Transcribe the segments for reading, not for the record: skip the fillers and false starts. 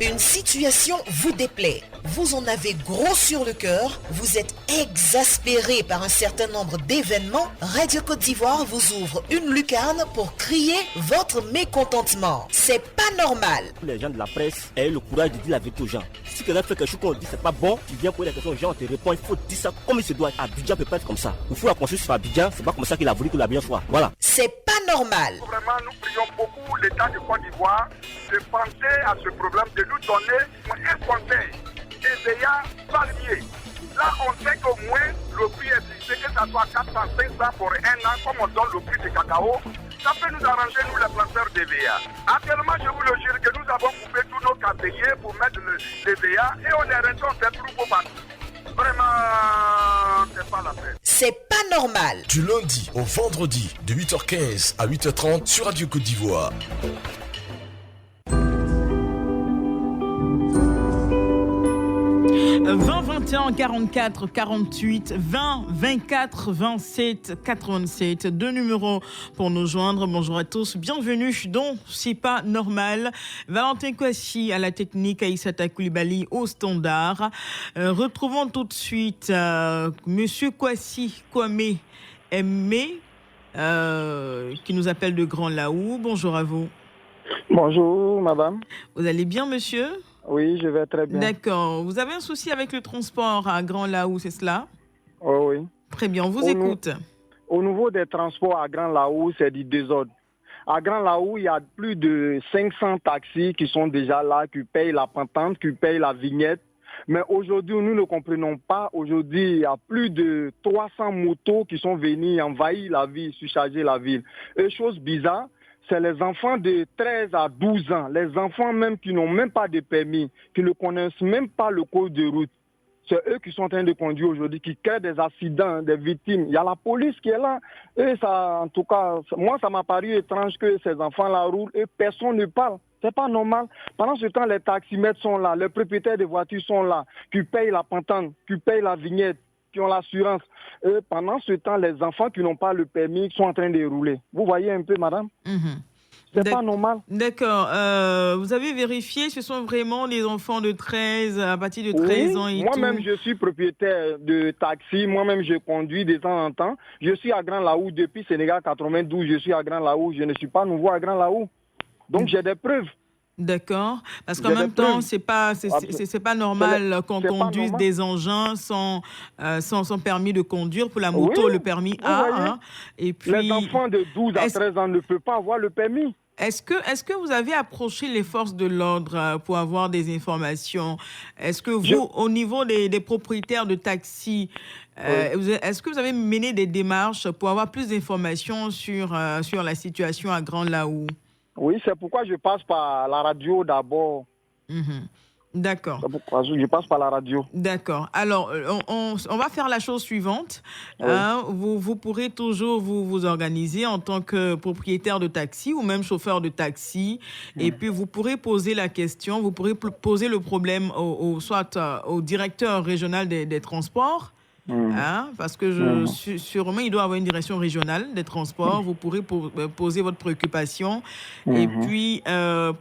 Une situation vous déplaît, vous en avez gros sur le cœur, vous êtes exaspéré par un certain nombre d'événements, Radio Côte d'Ivoire vous ouvre une lucarne pour crier votre mécontentement. C'est pas normal. Les gens de la presse aient le courage de dire la vérité aux gens. Si quelqu'un fait quelque chose qu'on dit c'est pas bon, tu viens poser la question aux gens, on te répond, il faut dire ça comme il se doit. Abidjan peut pas être comme ça. Il faut la construire sur Abidjan, c'est pas comme ça qu'il a voulu que l'Abidjan soit. Voilà. C'est pas normal. Vraiment, nous prions beaucoup l'État de Côte d'Ivoire de penser à ce problème, de nous donner un conseil. EVEA palmier. Là, on sait qu'au moins le prix est fixé, que ça soit 400, 500 pour un an, comme on donne le prix du cacao. Ça peut nous arranger, nous, les planteurs d'EVEA. Actuellement, je vous le jure que nous avons coupé tous nos caféiers pour mettre l'EVEA et on est resté, on fait plus beau partout. Vraiment, c'est pas la peine. C'est pas normal. Du lundi au vendredi, de 8h15 à 8h30 sur Radio Côte d'Ivoire. 20 21 44 48 20 24 27 87, deux numéros pour nous joindre. Bonjour à tous, bienvenue dans C'est pas normal. Valentin Kwasi à la technique, Aïssata Koulibaly au standard. Retrouvons tout de suite Monsieur Kwasi Kwame Aimé qui nous appelle de Grand Laou. Bonjour à vous. Bonjour madame. Vous allez bien monsieur? Oui, je vais très bien. D'accord. Vous avez un souci avec le transport à Grand Laou, c'est cela? Oh, oui. Très bien, on vous écoute. Au niveau des transports à Grand Laou, c'est du désordre. À Grand Laou, il y a plus de 500 taxis qui sont déjà là, qui payent la patente, qui payent la vignette. Mais aujourd'hui, nous ne comprenons pas. Aujourd'hui, il y a plus de 300 motos qui sont venues envahir la ville, surcharger la ville. Et chose bizarre, c'est les enfants de 13 à 12 ans, les enfants même qui n'ont même pas de permis, qui ne connaissent même pas le code de route. C'est eux qui sont en train de conduire aujourd'hui, qui créent des accidents, des victimes. Il y a la police qui est là. Et ça, en tout cas, moi, ça m'a paru étrange que ces enfants-là roulent et personne ne parle. C'est pas normal. Pendant ce temps, les taximètres sont là, les propriétaires de voitures sont là, qui payent la patente, qui payent la vignette, qui ont l'assurance. Et pendant ce temps, les enfants qui n'ont pas le permis sont en train de rouler. Vous voyez un peu, madame? C'est pas normal. D'accord. Vous avez vérifié, ce sont vraiment les enfants de 13, à partir de 13 ans et moi-même, je suis propriétaire de taxi. Moi-même, je conduis de temps en temps. Je suis à Grand Laou depuis Sénégal 92. Je suis à Grand Laou. Je ne suis pas nouveau à Grand Laou. Donc, j'ai des preuves. D'accord. Parce qu'en même temps, c'est pas normal qu'on conduise des engins sans permis de conduire. Pour la moto, le permis A. Hein, et puis, les enfants de 12 à 13 ans ne peuvent pas avoir le permis. Est-ce que vous avez approché les forces de l'ordre pour avoir des informations? Est-ce que vous, au niveau des propriétaires de taxis, est-ce que vous avez mené des démarches pour avoir plus d'informations sur la situation à Grand Laou? Oui, c'est pourquoi je passe par la radio d'abord. D'accord. C'est pourquoi je passe par la radio. D'accord. Alors, on va faire la chose suivante. Oui. Vous pourrez toujours vous organiser en tant que propriétaire de taxi ou même chauffeur de taxi. Et puis, vous pourrez poser la question, vous pourrez poser le problème soit au directeur régional des transports. Parce que sûrement il doit avoir une direction régionale des transports. Vous pourrez poser votre préoccupation. Et puis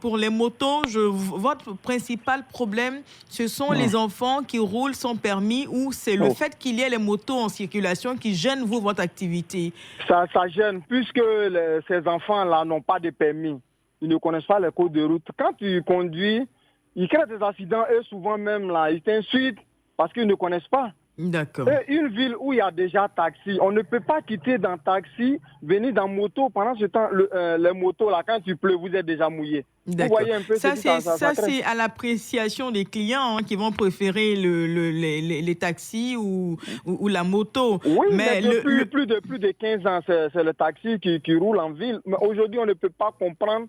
pour les motos, votre principal problème, ce sont les enfants qui roulent sans permis, ou c'est le fait qu'il y ait les motos en circulation qui gênent votre activité? Ça gêne puisque ces enfants-là n'ont pas de permis. Ils ne connaissent pas les codes de route. Quand tu conduis, ils créent des accidents et souvent même là, ils t'insultent parce qu'ils ne connaissent pas. D'accord. Et une ville où il y a déjà taxi, on ne peut pas quitter dans taxi, venir dans moto. Pendant ce temps, les motos, là, quand il pleut, vous êtes déjà mouillé. Vous voyez un peu ça, c'est à l'appréciation des clients qui vont préférer les taxis ou la moto. Oui, mais depuis plus de 15 ans, c'est le taxi qui roule en ville. Mais aujourd'hui, on ne peut pas comprendre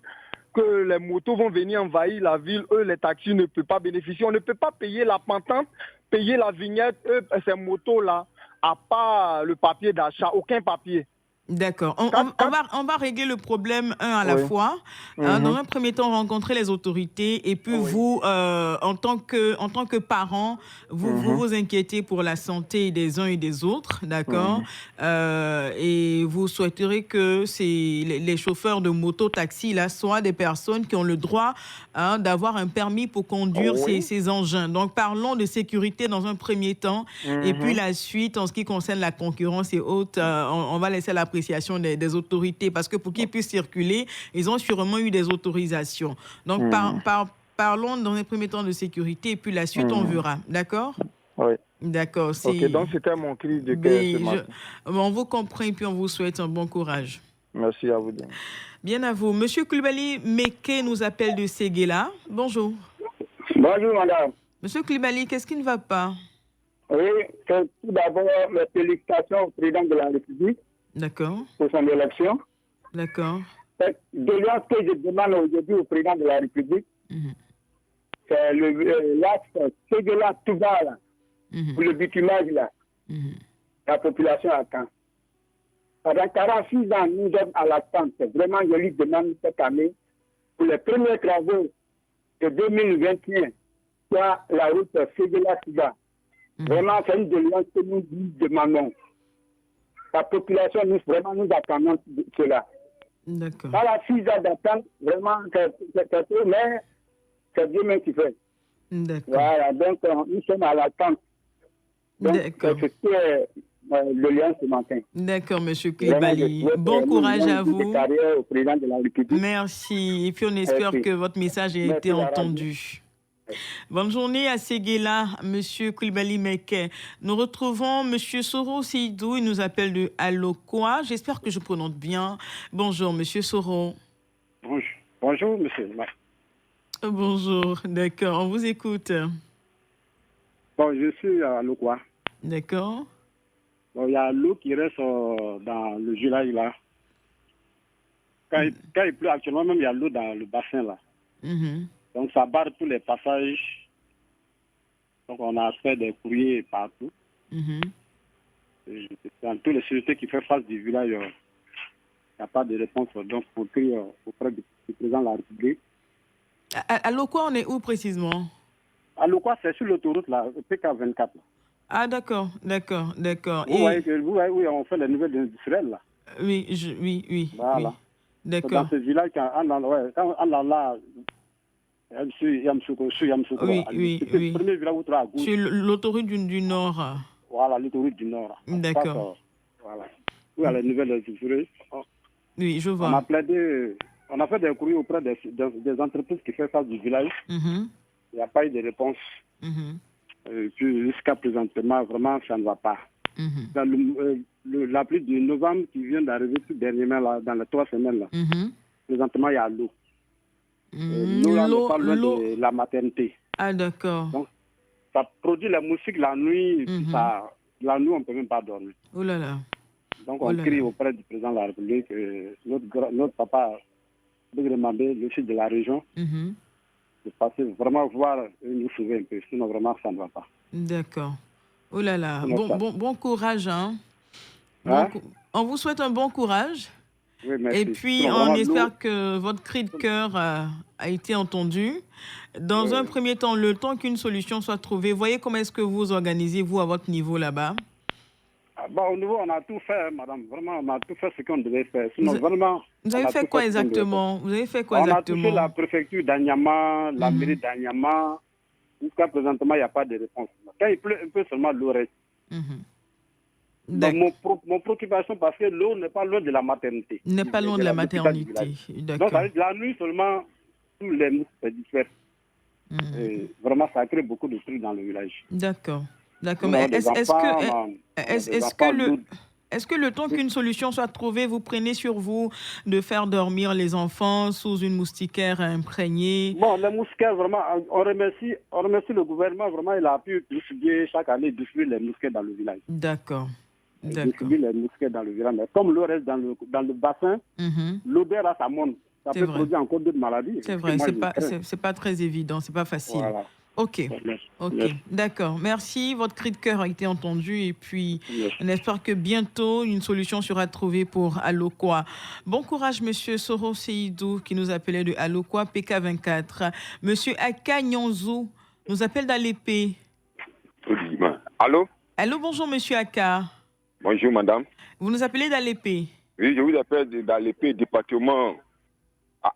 que les motos vont venir envahir la ville. Eux, les taxis ne peuvent pas bénéficier. On ne peut pas payer la patente, payer la vignette. Eux, ces motos-là, à part le papier d'achat, aucun papier. D'accord. On va régler le problème un à la fois. Dans un premier temps, rencontrer les autorités et puis vous, en tant que parent, vous inquiétez pour la santé des uns et des autres, d'accord? Et vous souhaiterez que les chauffeurs de moto, taxi, là, soient des personnes qui ont le droit d'avoir un permis pour conduire ces engins. Donc, parlons de sécurité dans un premier temps. Et puis la suite, en ce qui concerne la concurrence et autres, on va laisser l'appréciation des autorités, parce que pour qu'ils puissent circuler, ils ont sûrement eu des autorisations. Donc, parlons dans un premier temps de sécurité, et puis la suite, on verra. D'accord? Oui. D'accord. Ok, donc c'était mon cri de cœur ce matin. On vous comprend et puis on vous souhaite un bon courage. Merci à vous. Bien à vous. Monsieur Koulibaly Meke nous appelle de Séguéla. Bonjour. Bonjour, madame. Monsieur Koulibaly, qu'est-ce qui ne va pas? Oui, tout d'abord, mes félicitations au président de la République. D'accord. Pour son élection. D'accord. Déjà, ce que je demande aujourd'hui au président de la République, c'est l'axe Séguéla-Touba, pour le bitumage, là. La population attend. Pendant 46 ans, nous sommes à l'attente. Vraiment, je lui demande cette année, pour les premiers travaux de 2021, soit la route Séguéla-Touba. Vraiment, c'est une doléance que nous demandons. La population, nous attendons cela. D'accord. Dans la 6 ans d'attente, vraiment, c'est tout, mais c'est Dieu même qui fait. D'accord. Voilà, donc nous sommes à l'attente. D'accord. C'est le lien ce matin. D'accord, monsieur Koulibaly. Bon courage à vous. Au président de la République. Merci. Et puis on espère que votre message a été entendu. Bonne journée à Séguéla, monsieur Koulibaly Meke. Nous retrouvons monsieur Soro Seydou, il nous appelle de Alokoa. J'espère que je prononce bien. Bonjour, monsieur Soro. Bonjour, monsieur. Bonjour, d'accord, on vous écoute. Bon, je suis à Alokoa. D'accord. Bon, il y a l'eau qui reste dans le village là. Quand il pleut actuellement, même il y a l'eau dans le bassin là. Donc, ça barre tous les passages. Donc, on a fait des courriers partout. Dans toutes les sociétés qui font face du village, il n'y a pas de réponse. Donc, on crie auprès du président de la République. À Alokoa, on est où précisément? À Alokoa, c'est sur l'autoroute, là, PK24. Là. Ah, d'accord. Vous voyez, oui, on fait les nouvelles industrielles, là. Oui. Voilà. Oui. D'accord. Dans ce village, quand on a là, oui. Le premier village où à gauche. Sur l'autoroute du Nord. Voilà, l'autoroute du Nord. D'accord. Voilà. Oui, les nouvelles industrielles. Oui, je vois. On a fait des courriers auprès des entreprises qui font face du village. Il n'y a pas eu de réponse. Et puis jusqu'à présentement, vraiment, ça ne va pas. Dans la pluie de novembre qui vient d'arriver tout dernièrement, là, dans les 3 semaines, là, présentement, il y a l'eau. L'eau, là, n'est pas loin de la maternité. Ah, d'accord. Donc, ça produit la moustiques la nuit. La nuit, on ne peut même pas dormir. Oh là là. Donc, on crie auprès du président de la République, notre papa, de demander le chef de la région, de passer vraiment voir et nous sauver un peu. Sinon, vraiment, ça ne va pas. D'accord. Oh là là. Bon courage, hein. On vous souhaite un bon courage. Oui, merci. Et puis, on espère que votre cri de cœur a été entendu. Dans un premier temps, le temps qu'une solution soit trouvée, voyez comment est-ce que vous organisez, vous, à votre niveau là-bas? Au niveau, on a tout fait, madame. Vraiment, on a tout fait ce qu'on devait faire. Sinon, vraiment... Vous avez fait quoi exactement? On a touché la préfecture d'Anyama, la mairie d'Anyama. Jusqu'à présentement, il n'y a pas de réponse. Quand il pleut un peu seulement, l'eau reste. Donc, mon préoccupation, parce que l'eau n'est pas loin de la maternité. N'est pas loin de la maternité. Donc, la nuit seulement, tous les mouches se dispersent. Vraiment, ça crée beaucoup de trucs dans le village. D'accord. Mais est-ce que le temps qu'une solution soit trouvée, vous prenez sur vous de faire dormir les enfants sous une moustiquaire imprégnée? Bon, les moustiquaires, vraiment, on remercie le gouvernement. Vraiment, il a pu distribuer chaque année les moustiquaires dans le village. D'accord. Distribuer les moustiquaires dans le village. Mais comme l'eau reste dans le bassin, l'odeur, là, ça monte. Ça peut produire encore d'autres maladies. C'est vrai, c'est pas très évident, c'est pas facile. Voilà. Ok, d'accord. Merci. Votre cri de cœur a été entendu et puis on espère que bientôt une solution sera trouvée pour Alokwa. Bon courage, Monsieur Soro Seydou qui nous appelait de Alokwa PK24. Monsieur Aka Nyonzou nous appelle d'Alépé. Allô? Allô, bonjour, Monsieur Aka. Bonjour, madame. Vous nous appelez d'Alépé? Oui, je vous appelle d'Alépé, département,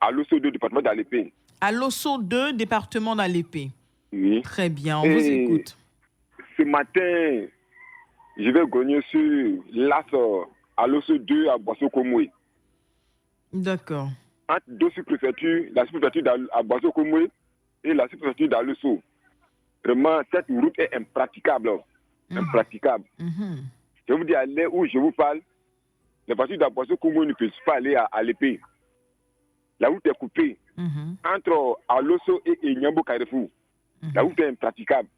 à l'Osso 2, département d'Alépé. À l'Osso 2, département d'Alépé. Oui. Très bien, on vous écoute. Ce matin, je vais gagner sur l'AS à l'Osso 2 à Boisseau-Komoué. D'accord. Entre deux sous-préfectures, la sous-préfecture à Boisseau-Komoué et la sous-préfecture d'Alosso. Vraiment, cette route est impraticable. Impraticable. Je vous dis, à l'heure où je vous parle, les voitures d'Aboisseau-Komoué ne peuvent pas aller à l'épée. La route est coupée entre Alosso et Nyambo Carrefour. La route est impraticable.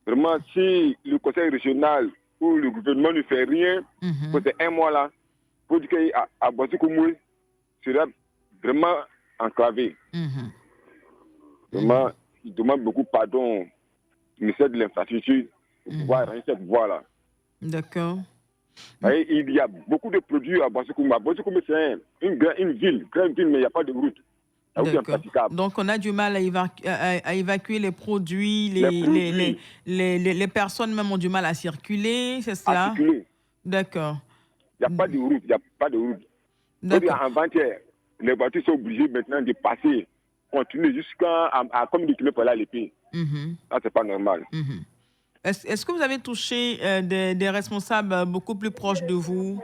Vraiment, si le conseil régional ou le gouvernement ne fait rien pour ces un mois là, pour dire qu'à Boisseau-Komoué sera vraiment enclavé. Vraiment, il demande beaucoup pardon au ministère de l'Infrastructure pour pouvoir arranger cette voie-là. D'accord. Il y a beaucoup de produits à Boisseau-Komoué. Boisseau-Komoué, c'est une grande ville, mais il n'y a pas de route. Donc, on a du mal à évacuer les produits, les personnes même ont du mal à circuler, c'est cela? D'accord. Il n'y a pas de route, D'accord. Avant-hier, les voitures sont obligées maintenant de passer, continuer jusqu'à combien de kilomètres pour aller à l'épée. Ça, c'est pas normal. Est-ce que vous avez touché des responsables beaucoup plus proches de vous?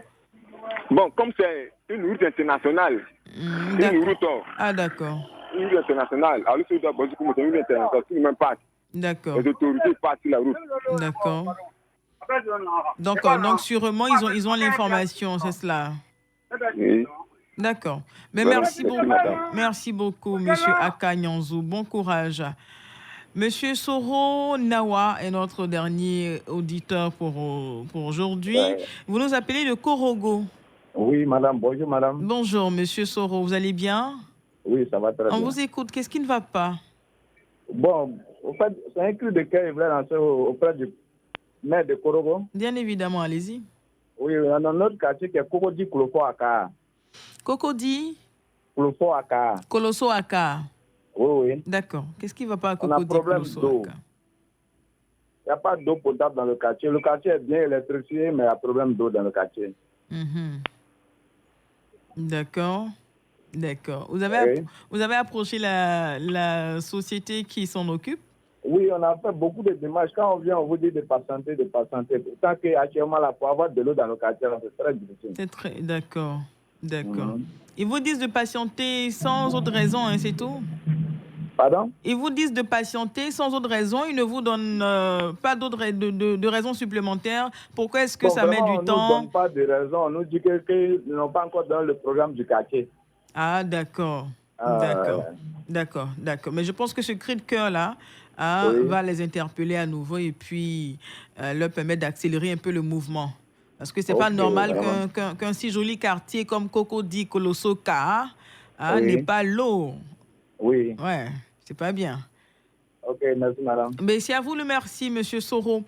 Bon, comme c'est une route internationale, une route... Ah, d'accord. Une route internationale. Alors, c'est une route internationale, tout le monde passe. D'accord. Les autorités passent sur la route. D'accord. Donc sûrement, ils ont l'information, c'est cela? Oui. D'accord. Mais Voilà, merci beaucoup, Monsieur Aka Nyonzou. Bon courage. Monsieur Soro Nawa est notre dernier auditeur pour aujourd'hui. Vous nous appelez de Korogo. Oui, madame. Bonjour, madame. Bonjour, Monsieur Soro. Vous allez bien? Oui, ça va très bien. On vous écoute. Qu'est-ce qui ne va pas? Bon, au fait, c'est un cri de cœur que je voulais lancer auprès du maire de Korogo. Bien évidemment, allez-y. Oui, dans notre quartier qui est Kokodi Kolofo Aka. Kokodi Kolofo Aka. Koloso Aka. Oui. D'accord. Qu'est-ce qui ne va pas à On a Kokodi problème Koloso d'eau. Aka? Il n'y a pas d'eau potable dans le quartier. Le quartier est bien électrifié, mais il y a problème d'eau dans le quartier. D'accord. Vous avez approché la société qui s'en occupe? Oui, on a fait beaucoup de démarches. Quand on vient, on vous dit de patienter. Tant qu'actuellement, là, pour avoir de l'eau dans le quartier, c'est très difficile. D'accord. Ils vous disent de patienter sans autre raison, hein, c'est tout? Pardon? Ils vous disent de patienter sans autre raison. Ils ne vous donnent pas d'autres de raisons supplémentaires. Pourquoi est-ce que ça met du temps? On ne nous donne pas de raison. On nous dit qu'ils n'ont pas encore dans le programme du quartier. Ah, d'accord. D'accord. Mais je pense que ce cri de cœur-là va les interpeller à nouveau et puis leur permettre d'accélérer un peu le mouvement. Parce que ce n'est pas normal qu'un si joli quartier comme Kokodi Koloso Ka n'ait pas l'eau. Oui. Ouais, c'est pas bien. Ok, merci madame. Mais c'est à vous le merci, monsieur Soro.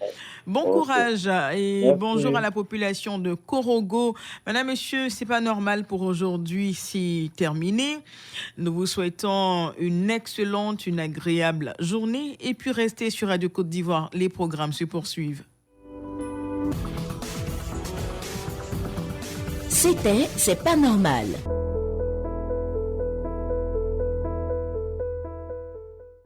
Bon courage et bonjour à la population de Korogo. Madame, monsieur, c'est pas normal pour aujourd'hui, c'est terminé. Nous vous souhaitons une excellente, une agréable journée et puis restez sur Radio Côte d'Ivoire. Les programmes se poursuivent. C'était C'est pas normal.